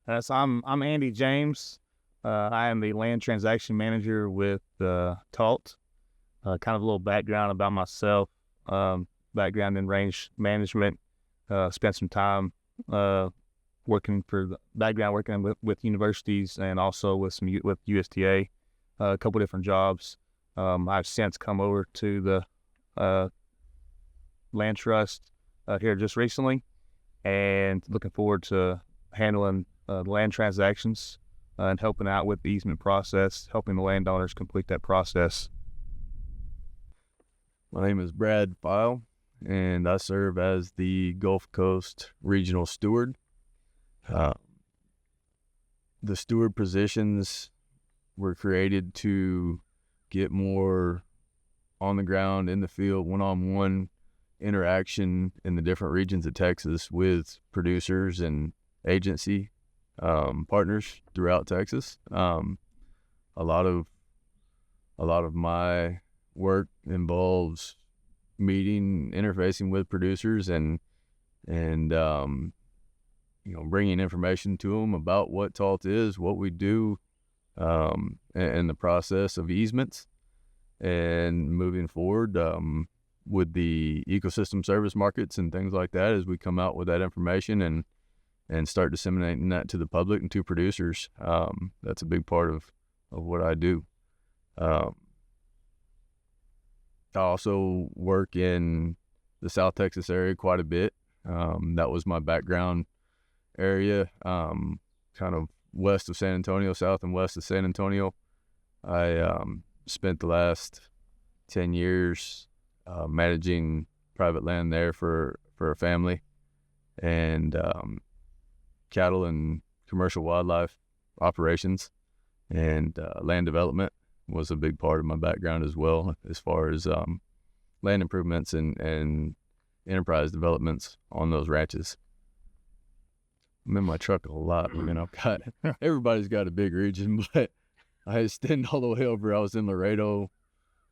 I'm Andy James. I am the land transaction manager with TALT. Kind of a little background about myself. Background in range management. Spent some time working with universities and also with USDA. A couple different jobs. I've since come over to the land trust here just recently, and looking forward to handling land transactions and helping out with the easement process, helping the landowners complete that process. My name is Brad File, and I serve as the Gulf Coast Regional Steward. The steward positions were created to get more on the ground, in the field, one-on-one interaction in the different regions of Texas with producers and agency partners throughout Texas. A lot of my work involves interfacing with producers and bringing information to them about what TALT is, what we do, and the process of easements, and moving forward with the ecosystem service markets and things like that as we come out with that information and start disseminating that to the public and to producers. That's a big part of what I do. I also work in the South Texas area quite a bit. That was my background area, kind of west of San Antonio, south and west of San Antonio. I spent the last 10 years managing private land there for a family, and cattle and commercial wildlife operations, and land development was a big part of my background as well, as far as land improvements and enterprise developments on those ranches. I'm in my truck a lot. Everybody's got a big region, but I extend all the way over. I was in Laredo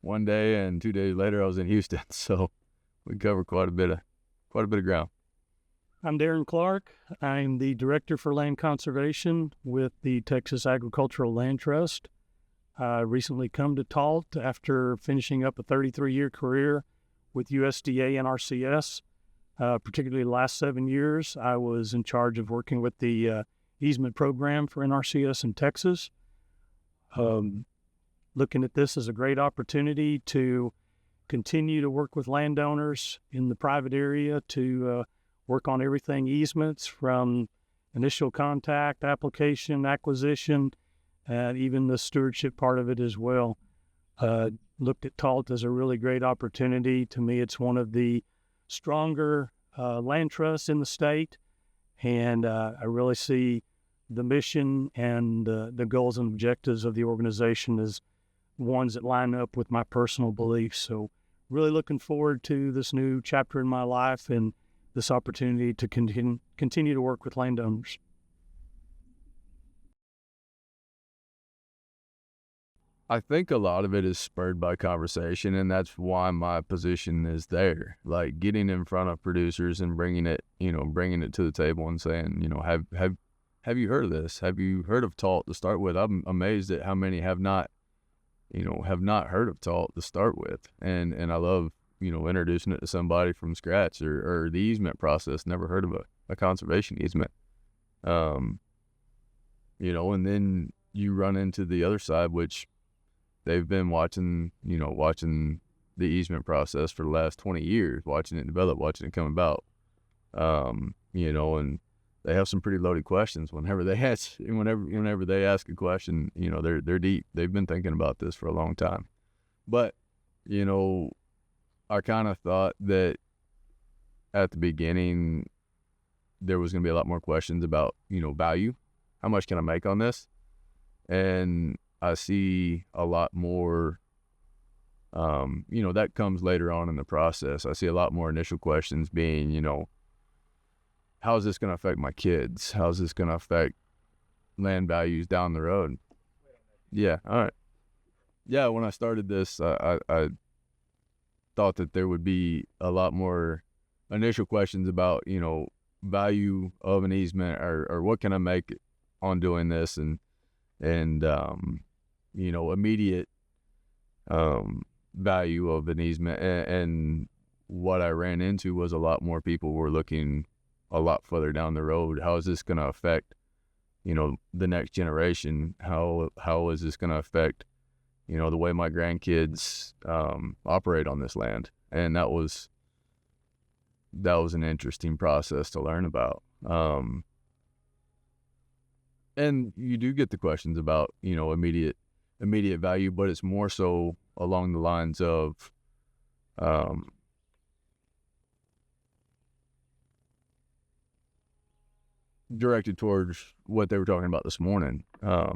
one day, and 2 days later I was in Houston. So we cover quite a bit of ground. I'm Darren Clark. I'm the Director for Land Conservation with the Texas Agricultural Land Trust. I recently come to TALT after finishing up a 33-year career with USDA and RCS. Particularly the last 7 years, I was in charge of working with the easement program for NRCS in Texas. Looking at this as a great opportunity to continue to work with landowners in the private area to work on everything easements, from initial contact, application, acquisition, and even the stewardship part of it as well. Looked at TALT as a really great opportunity. To me, it's one of the stronger land trusts in the state, and I really see the mission and the goals and objectives of the organization as ones that line up with my personal beliefs. So really looking forward to this new chapter in my life and this opportunity to continue to work with landowners. I think a lot of it is spurred by conversation, and that's why my position is there. Like getting in front of producers and bringing it to the table and saying, have you heard of this? Have you heard of TALT to start with? I'm amazed at how many have not heard of TALT to start with. And I love, introducing it to somebody from scratch, or the easement process, never heard of a conservation easement. And then you run into the other side, which they've been watching the easement process for the last 20 years, watching it develop, watching it come about. And they have some pretty loaded questions whenever they ask a question. They're deep. They've been thinking about this for a long time. But I kind of thought that at the beginning there was going to be a lot more questions about value. How much can I make on this? And I see a lot more, that comes later on in the process. I see a lot more initial questions being, how is this going to affect my kids? How is this going to affect land values down the road? Yeah, all right. Yeah, when I started this, I thought that there would be a lot more initial questions about, value of an easement, or what can I make on doing this, and immediate value of an easement. And what I ran into was a lot more people were looking a lot further down the road. How is this going to affect, the next generation? How is this going to affect, the way my grandkids operate on this land? And that was an interesting process to learn about. And you do get the questions about, immediate value, but it's more so along the lines of, directed towards what they were talking about this morning. How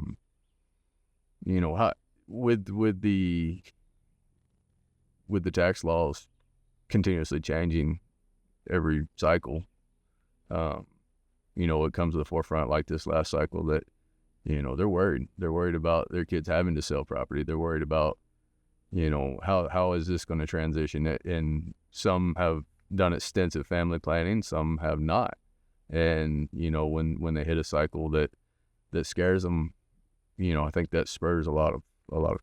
with the tax laws continuously changing every cycle, it comes to the forefront like this last cycle that, they're worried. They're worried about their kids having to sell property. They're worried about, how is this going to transition? And some have done extensive family planning, some have not. And, when they hit a cycle that scares them, I think that spurs a lot of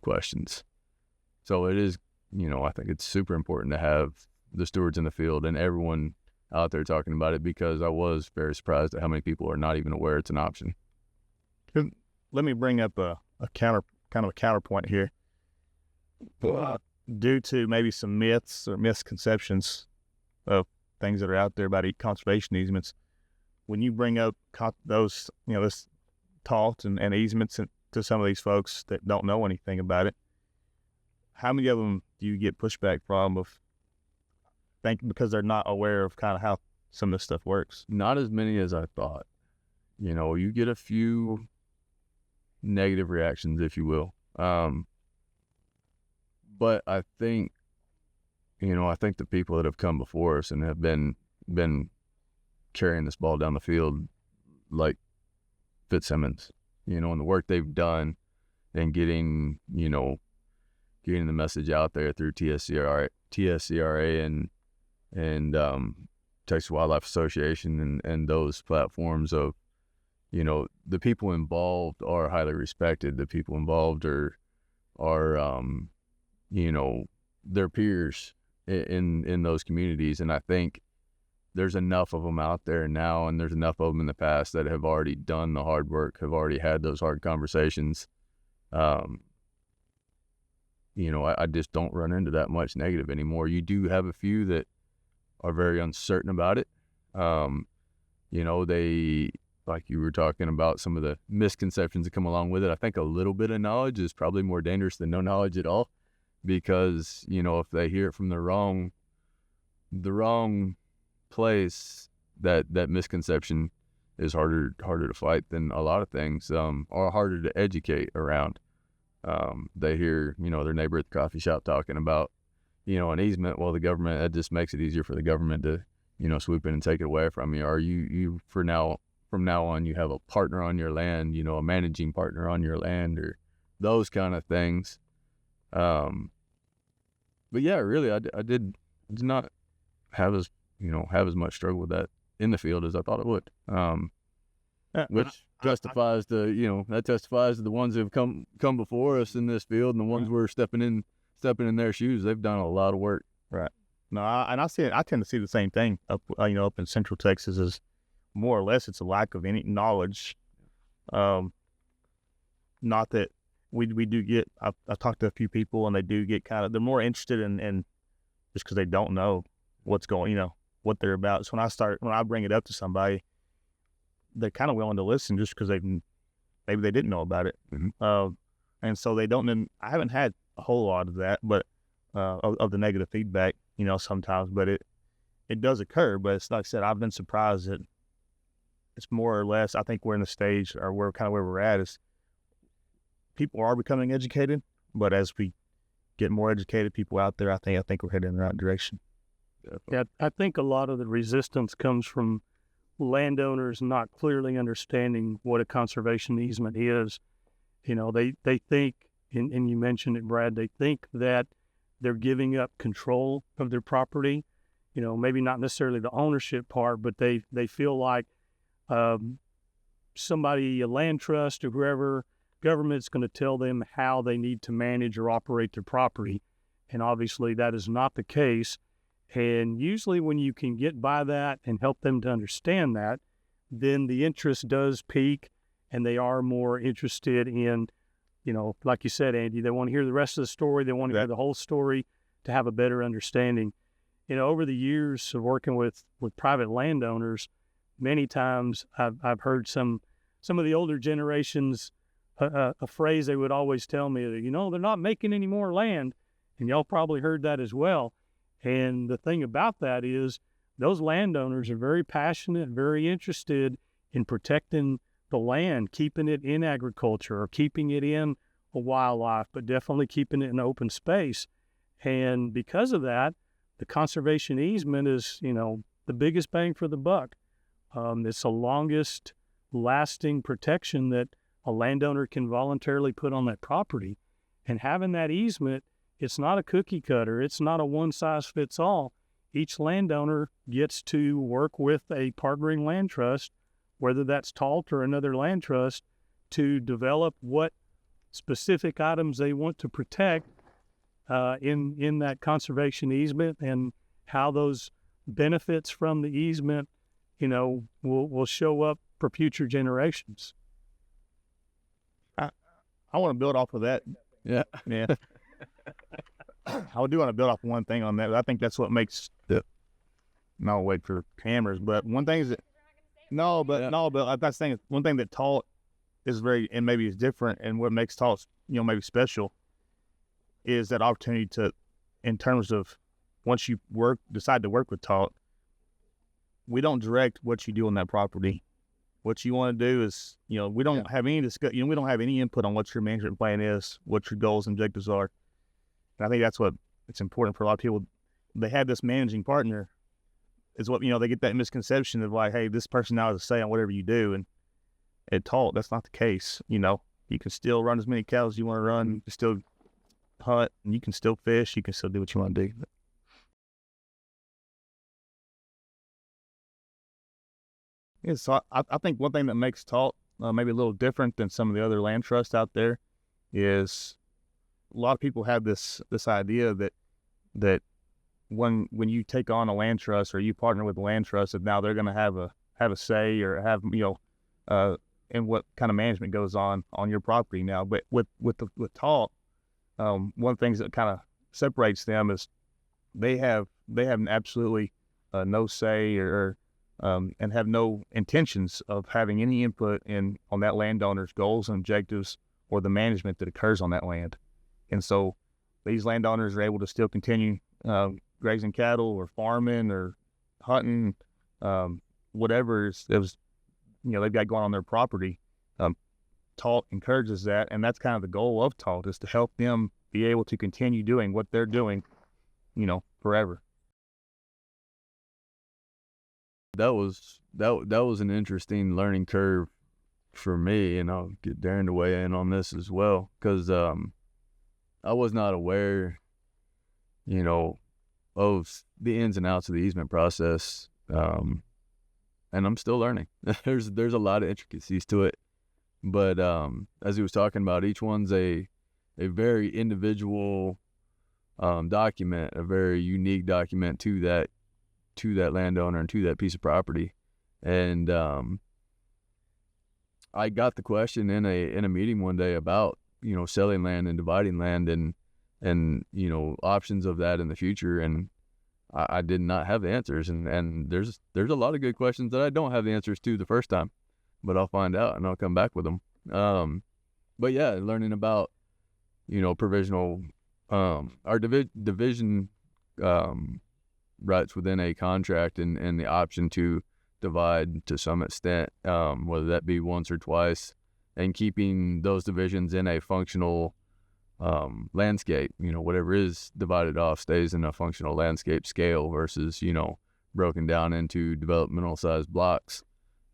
questions. So it is, I think it's super important to have the stewards in the field and everyone out there talking about it, because I was very surprised at how many people are not even aware it's an option. Let me bring up a counterpoint here. Due to maybe some myths or misconceptions of things that are out there about conservation easements, when you bring up those, this TALT and easements to some of these folks that don't know anything about it, how many of them do you get pushback from because they're not aware of kind of how some of this stuff works? Not as many as I thought. You get a few negative reactions, if you will. But I think, the people that have come before us and have been carrying this ball down the field, like Fitzsimmons, and the work they've done and getting the message out there through TSCRA and Texas Wildlife Association and those platforms of, the people involved are highly respected. The people involved are their peers in those communities. And I think there's enough of them out there now, and there's enough of them in the past that have already done the hard work, have already had those hard conversations. I just don't run into that much negative anymore. You do have a few that are very uncertain about it. They, like you were talking about, some of the misconceptions that come along with it. I think a little bit of knowledge is probably more dangerous than no knowledge at all, because, if they hear it from the wrong place, that misconception is harder to fight than a lot of things, or harder to educate around. They hear, their neighbor at the coffee shop talking about, an easement. Well, the government, that just makes it easier for the government to, swoop in and take it away from you. Or you from now on, you have a partner on your land, a managing partner on your land, or those kind of things. But yeah, really, I did not have as much struggle with that in the field as I thought it would. Which testifies to, that testifies to the ones who have come before us in this field, and the ones we're stepping in their shoes. They've done a lot of work. Right. No, I tend to see the same thing up in Central Texas, is more or less it's a lack of any knowledge. Not that we do get, I've talked to a few people, and they do get they're more interested in just because they don't know what's going, what they're about. So when I bring it up to somebody, they're kind of willing to listen just because maybe they didn't know about it. Mm-hmm. And so they don't, I haven't had a whole lot of that, but of the negative feedback, sometimes, but it does occur. But it's like I said, I've been surprised that it's more or less, I think we're in the stage, or we're kind of where we're at, is people are becoming educated, but as we get more educated people out there, I think we're heading in the right direction. Yeah, I think a lot of the resistance comes from landowners not clearly understanding what a conservation easement is. They think, and you mentioned it, Brad, they think that they're giving up control of their property. Maybe not necessarily the ownership part, but they feel like somebody, a land trust or whoever, government's going to tell them how they need to manage or operate their property. And obviously that is not the case. And usually when you can get by that and help them to understand that, then the interest does peak and they are more interested in, like you said, Andy, they want to hear the rest of the story. They want to hear the whole story to have a better understanding. Over the years of working with private landowners, many times I've heard some of the older generations, a phrase they would always tell me, they're not making any more land. And y'all probably heard that as well. And the thing about that is those landowners are very passionate, very interested in protecting the land, keeping it in agriculture or keeping it in a wildlife, but definitely keeping it in open space. And because of that, the conservation easement is, the biggest bang for the buck. It's the longest lasting protection that a landowner can voluntarily put on that property. And having that easement, it's not a cookie cutter. It's not a one size fits all. Each landowner gets to work with a partnering land trust, whether that's TALT or another land trust, to develop what specific items they want to protect in that conservation easement, and how those benefits from the easement, will show up for future generations. I want to build off of that. Yeah. I do want to build off one thing on that. I think that's what makes no wait for cameras, but one thing is that but that's saying one thing that TALT is very, and maybe is different, and what makes TALT maybe special is that opportunity to, in terms of once you decide to work with TALT, we don't direct what you do on that property. What you want to do is, we don't have any we don't have any input on what your management plan is, what your goals and objectives are. And I think that's what it's important for a lot of people. They have this managing partner is what, they get that misconception of like, hey, this person now has a say on whatever you do. And at TALT, that's not the case. You can still run as many cows as you want to run. You can still hunt, and you can still fish. You can still do what you want to do. Yeah, so I think one thing that makes TALT maybe a little different than some of the other land trusts out there is a lot of people have this idea that when you take on a land trust or you partner with a land trust, that now they're going to have a say or have in what kind of management goes on your property now. But with TALT, one of the things that kind of separates them is they have absolutely no say or and have no intentions of having any input on that landowner's goals and objectives or the management that occurs on that land. And so these landowners are able to still continue grazing cattle or farming or hunting, whatever they've got going on their property. TALT encourages that, and that's kind of the goal of TALT, is to help them be able to continue doing what they're doing, forever. That was an interesting learning curve for me, and I'll get Darren to weigh in on this as well, because I was not aware, of the ins and outs of the easement process, and I'm still learning. There's a lot of intricacies to it, but as he was talking about, each one's a very individual document, a very unique document to that landowner and to that piece of property. And I got the question in a meeting one day about selling land and dividing land and options of that in the future, and I did not have the answers, and there's a lot of good questions that I don't have the answers to the first time, but I'll find out and I'll come back with them. But yeah, learning about provisional our division rights within a contract and the option to divide to some extent, whether that be once or twice, and keeping those divisions in a functional landscape. Whatever is divided off stays in a functional landscape scale versus broken down into developmental sized blocks.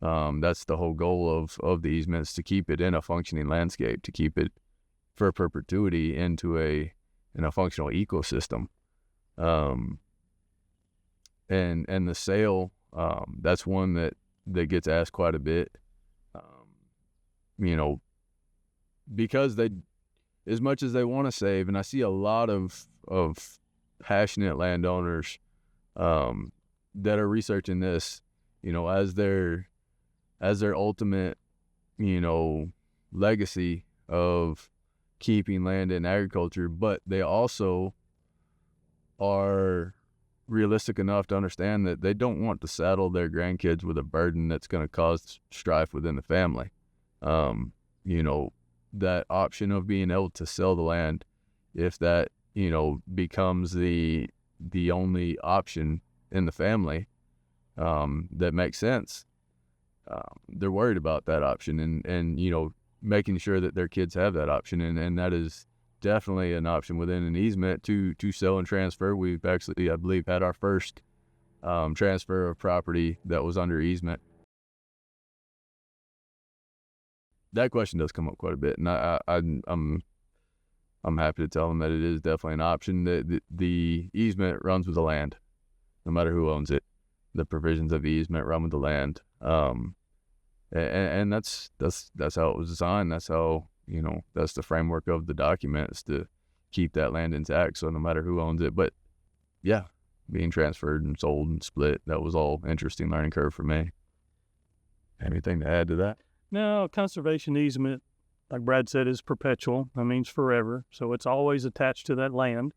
That's the whole goal of the easements, to keep it in a functioning landscape, to keep it for perpetuity in a functional ecosystem. And the sale, that's one that gets asked quite a bit. you know, because they, as much as they want to save, and I see a lot of passionate landowners that are researching this, you know, as their ultimate, you know, legacy of keeping land in agriculture, but they also are realistic enough to understand that they don't want to saddle their grandkids with a burden that's going to cause strife within the family. You know, that option of being able to sell the land, if that, you know, becomes the only option in the family, that makes sense. They're worried about that option and, you know, making sure that their kids have that option. And that is definitely an option within an easement to sell and transfer. We've actually, I believe, had our first transfer of property that was under easement. That question does come up quite a bit, and I'm happy to tell them that it is definitely an option. The easement runs with the land, no matter who owns it. The provisions of the easement run with the land, and that's how it was designed. That's how, you know, that's the framework of the document, is to keep that land intact. So no matter who owns it, but yeah, being transferred and sold and split, that was all interesting learning curve for me. Anything to add to that? No, conservation easement, like Brad said, is perpetual. That means forever. So it's always attached to that land.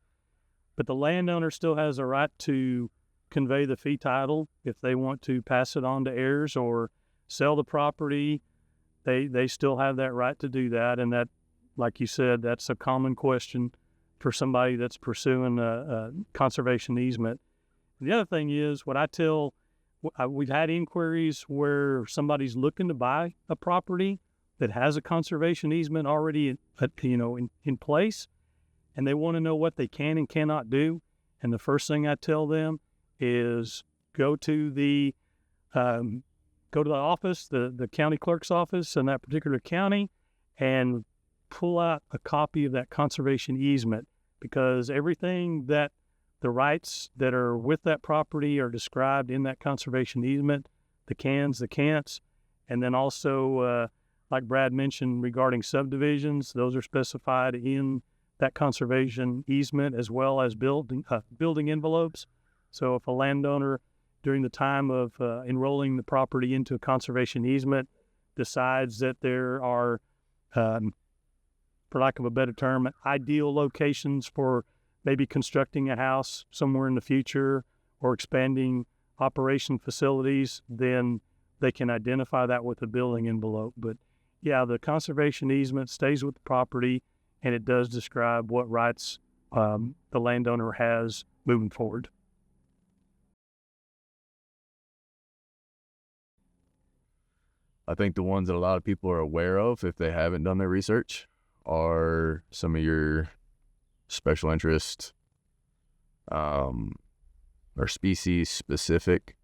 But the landowner still has a right to convey the fee title if they want to pass it on to heirs or sell the property. They still have that right to do that. And that, like you said, that's a common question for somebody that's pursuing a conservation easement. And the other thing is, what I tell, we've had inquiries where somebody's looking to buy a property that has a conservation easement already in place, and they want to know what they can and cannot do. And the first thing I tell them is go to the office, the county clerk's office in that particular county, and pull out a copy of that conservation easement, because everything that the rights that are with that property are described in that conservation easement, the cans, the can'ts, and then also, like Brad mentioned regarding subdivisions, those are specified in that conservation easement, as well as building envelopes. So if a landowner, during the time of enrolling the property into a conservation easement, decides that there are, for lack of a better term, ideal locations for maybe constructing a house somewhere in the future or expanding operation facilities, then they can identify that with a building envelope. But yeah, the conservation easement stays with the property, and it does describe what rights the landowner has moving forward. I think the ones that a lot of people are aware of, if they haven't done their research, are some of your special interest or species specific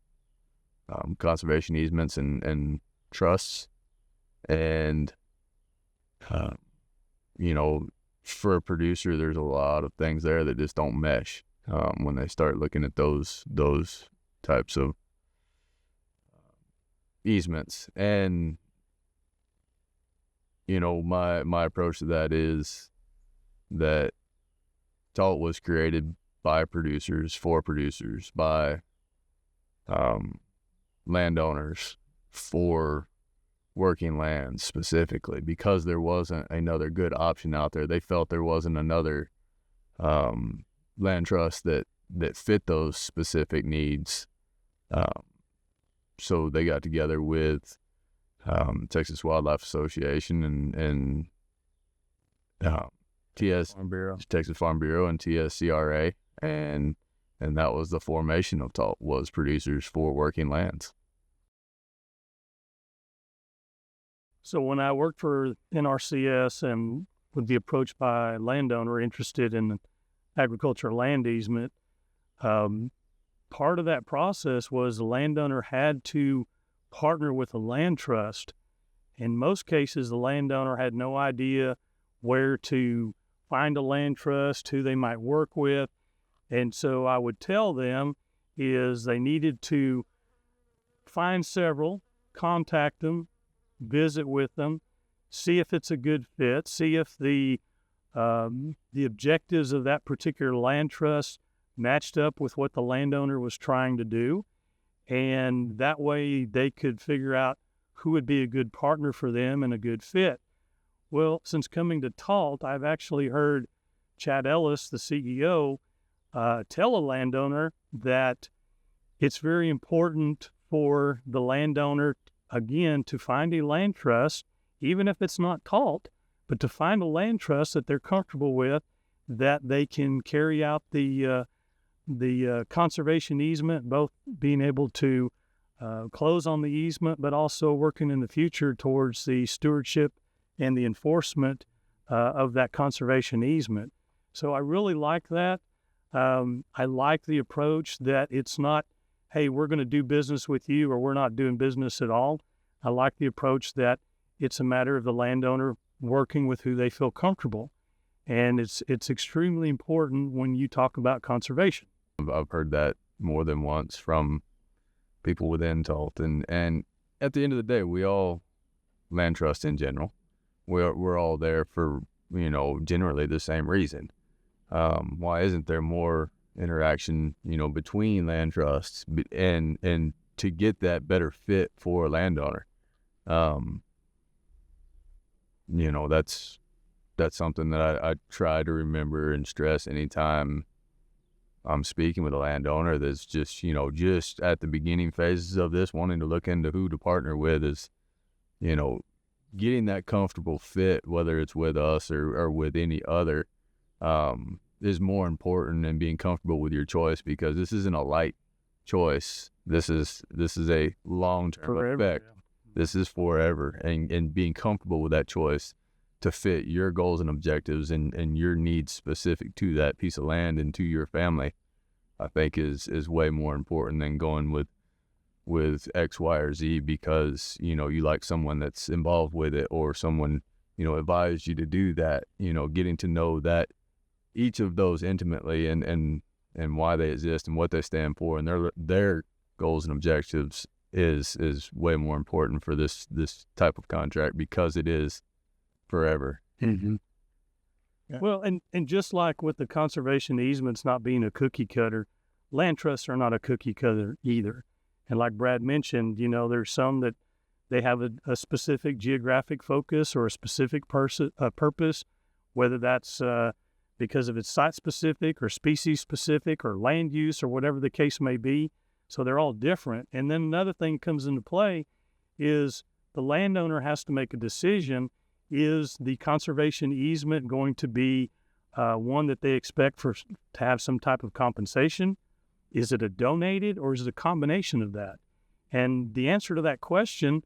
conservation easements and trusts. And you know, for a producer, there's a lot of things there that just don't mesh when they start looking at those types of easements. And you know, my approach to that is that TALT was created by producers, for producers, by landowners, for working lands specifically, because there wasn't another good option out there. They felt there wasn't another land trust that fit those specific needs. So they got together with Texas Wildlife Association and Texas Farm Bureau and TSCRA, and that was the formation of TALT, was producers for working lands. So when I worked for NRCS and would be approached by a landowner interested in agricultural land easement, part of that process was the landowner had to partner with a land trust. In most cases, the landowner had no idea where to find a land trust, who they might work with. And so I would tell them is they needed to find several, contact them, visit with them, see if it's a good fit, see if the objectives of that particular land trust matched up with what the landowner was trying to do. And that way they could figure out who would be a good partner for them and a good fit. Well, since coming to TALT, I've actually heard Chad Ellis, the CEO, tell a landowner that it's very important for the landowner, again, to find a land trust, even if it's not TALT, but to find a land trust that they're comfortable with, that they can carry out the conservation easement, both being able to close on the easement, but also working in the future towards the stewardship and the enforcement of that conservation easement. So I really like that. I like the approach that it's not, hey, we're going to do business with you, or we're not doing business at all. I like the approach that it's a matter of the landowner working with who they feel comfortable. And it's extremely important when you talk about conservation. I've heard that more than once from people within TALT. And at the end of the day, we all, land trust in general, we're all there for, generally the same reason. Why isn't there more interaction, between land trusts and to get that better fit for a landowner? That's something that I try to remember and stress anytime I'm speaking with a landowner that's just, just at the beginning phases of this, wanting to look into who to partner with, is, getting that comfortable fit, whether it's with us or with any other, is more important than being comfortable with your choice, because this isn't a light choice. This is a long-term effect. Yeah. This is forever, and being comfortable with that choice to fit your goals and objectives and your needs specific to that piece of land and to your family, I think is way more important than going with X, Y, or Z because, you like someone that's involved with it, or someone, advised you to do that, getting to know that each of those intimately and why they exist and what they stand for and their goals and objectives is way more important for this type of contract, because it is forever. Mm-hmm. Yeah. Well, and just like with the conservation easements not being a cookie cutter, land trusts are not a cookie cutter either. And like Brad mentioned, there's some that they have a specific geographic focus or a specific purpose, whether that's because of its site specific or species specific or land use or whatever the case may be. So they're all different. And then another thing comes into play is the landowner has to make a decision. Is the conservation easement going to be one that they expect to have some type of compensation? Is it a donated, or is it a combination of that? And the answer to that question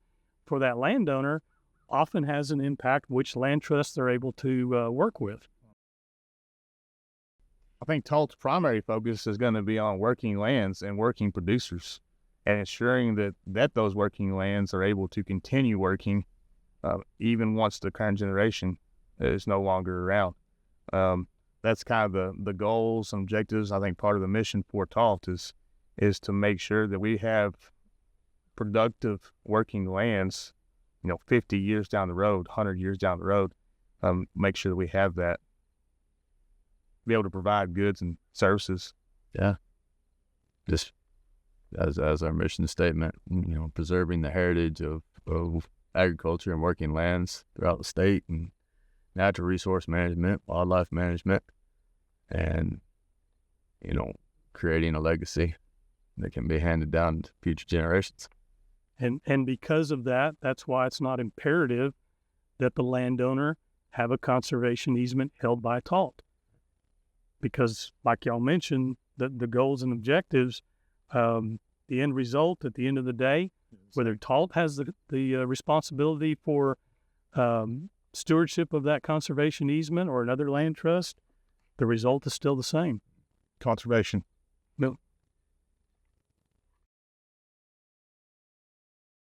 for that landowner often has an impact which land trust they're able to work with. I think TALT's primary focus is going to be on working lands and working producers, and ensuring that those working lands are able to continue working even once the current generation is no longer around. That's kind of the goals and objectives. I think part of the mission for TALT is to make sure that we have productive working lands, 50 years down the road, 100 years down the road. Make sure that we have that, be able to provide goods and services. Yeah. Just as our mission statement, preserving the heritage of agriculture and working lands throughout the state, and natural resource management, wildlife management, and, creating a legacy that can be handed down to future generations. And because of that, that's why it's not imperative that the landowner have a conservation easement held by TALT. Because like y'all mentioned, the goals and objectives, the end result at the end of the day, whether TALT has the responsibility for stewardship of that conservation easement or another land trust, the result is still the same. Conservation. No,